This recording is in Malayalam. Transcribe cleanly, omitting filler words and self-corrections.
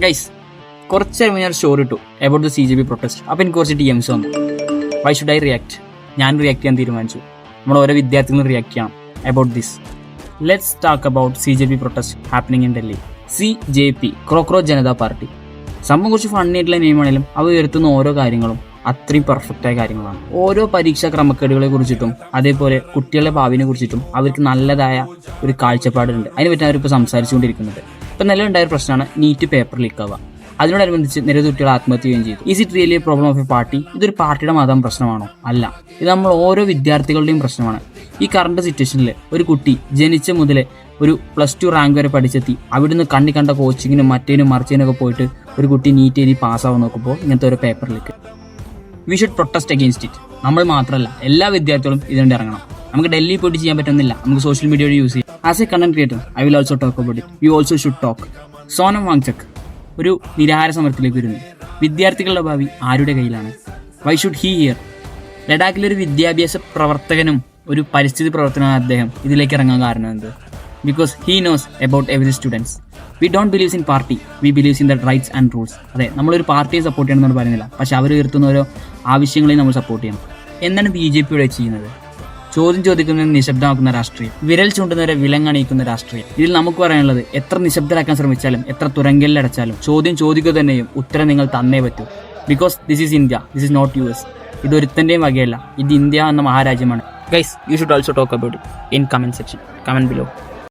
ഗൈസ്, കുറച്ച് നേരം ഞാൻ സ്റ്റോറി ഇട്ടു അബൌട്ട് ദ CJP പ്രൊട്ടസ്റ്റ്. അപ്പം എനിക്ക് കുറച്ച് DMs വന്നു. Why should I react? ഞാൻ റിയാക്ട് ചെയ്യാൻ തീരുമാനിച്ചു. നമ്മൾ ഓരോ വിദ്യാർത്ഥികളും റിയാക്ട് ചെയ്യണം about this. Let's talk about CJP protest happening in Delhi. CJP, cockroach Janata party. സംഭവം കുറച്ച് ഫണ്ണി ആയിട്ടുള്ള നെയിമാണെങ്കിലും അവ ഉയർത്തുന്ന ഓരോ കാര്യങ്ങളും അത്രയും പെർഫെക്റ്റായ കാര്യങ്ങളാണ്. ഓരോ പരീക്ഷാ ക്രമക്കേടുകളെ കുറിച്ചിട്ടും അതേപോലെ കുട്ടികളുടെ ഭാവിനെ കുറിച്ചിട്ടും അവർക്ക് നല്ലതായ ഒരു കാഴ്ചപ്പാടുണ്ട്. അതിനെപ്പറ്റി അവരിപ്പോൾ സംസാരിച്ചുകൊണ്ടിരിക്കുന്നുണ്ട്. ഇപ്പം നിലവിലുണ്ടായ ഒരു പ്രശ്നമാണ് നീറ്റ് പേപ്പർ ലീക്ക് ആവുക. അതിനോടനുബന്ധിച്ച് നിരവധി കുട്ടികൾ ആത്മഹത്യ ചെയ്യുകയും ചെയ്തു. Is it really A problem of A party? ഇതൊരു പാർട്ടിയുടെ മാത്രം പ്രശ്നമാണോ? അല്ല, ഇത് നമ്മൾ ഓരോ വിദ്യാർത്ഥികളുടെയും പ്രശ്നമാണ്. ഈ കറണ്ട് സിറ്റുവേഷനിൽ ഒരു കുട്ടി ജനിച്ച മുതലേ ഒരു +2 റാങ്ക് വരെ പഠിച്ചെത്തി അവിടുന്ന് കണ്ട കോച്ചിങ്ങിനും മറ്റേനും മറിച്ചതിനൊക്കെ പോയിട്ട് ഒരു കുട്ടി നീറ്റ് എഴുതി പാസ്സാവാൻ നോക്കുമ്പോൾ ഇങ്ങനത്തെ ഒരു paper leak. We should protest against it. നമ്മൾ മാത്രമല്ല, എല്ലാ വിദ്യാർത്ഥികളും ഇതിനുവേണ്ടി ഇറങ്ങണം. നമുക്ക് ഡൽഹിയിൽ പോയിട്ട് ചെയ്യാൻ പറ്റുന്നില്ല, നമുക്ക് സോഷ്യൽ മീഡിയ വഴി യൂസ് ചെയ്യാം. As a content creator I will also talk about it. You also should talk. Sonam Wangchuk ഒരു നിരാഹാര സമരത്തിലേക്ക് വരുന്നു. വിദ്യാർത്ഥികളുടെ ഭാവി ആരുടെ കയ്യിലാണ്? Why should he hear? ലഡാക്കിലൊരു വിദ്യാഭ്യാസ പ്രവർത്തകനും ഒരു പരിസ്ഥിതി പ്രവർത്തനമാണ് അദ്ദേഹം ഇതിലേക്ക് ഇറങ്ങാൻ കാരണം എന്ത്? Because he knows about every students. We don't believes in party, we believes in the rights and rules. അതെ, നമ്മളൊരു പാർട്ടിയെ സപ്പോർട്ട് ചെയ്യണമെന്ന് പറയുന്നില്ല, പക്ഷെ അവർ ഉയർത്തുന്ന ഓരോ ആവശ്യങ്ങളെയും നമ്മൾ സപ്പോർട്ട് ചെയ്യണം. എന്താണ് BJP ഇവിടെ ചെയ്യുന്നത്? ചോദ്യം ചോദിക്കുന്നതിന് നിശബ്ദമാക്കുന്ന രാഷ്ട്രീയം, വിരൽ ചൂണ്ടുന്നവരെ വിലങ്ങണിയിക്കുന്ന രാഷ്ട്രീയം. ഇതിൽ നമുക്ക് പറയാനുള്ളത്, എത്ര നിശബ്ദരാക്കാൻ ശ്രമിച്ചാലും എത്ര തുരങ്കലിലടച്ചാലും ചോദ്യം ചോദിക്കുക തന്നെയും ഉത്തരം നിങ്ങൾ തന്നേ പറ്റൂ. Because this is India, this is not US. ഇത് ഒരുത്തൻ്റെയും വകയല്ല, ഇത് ഇന്ത്യ എന്ന മഹാരാജ്യമാണ്. Guys, you should also talk about it in comment section. Comment below.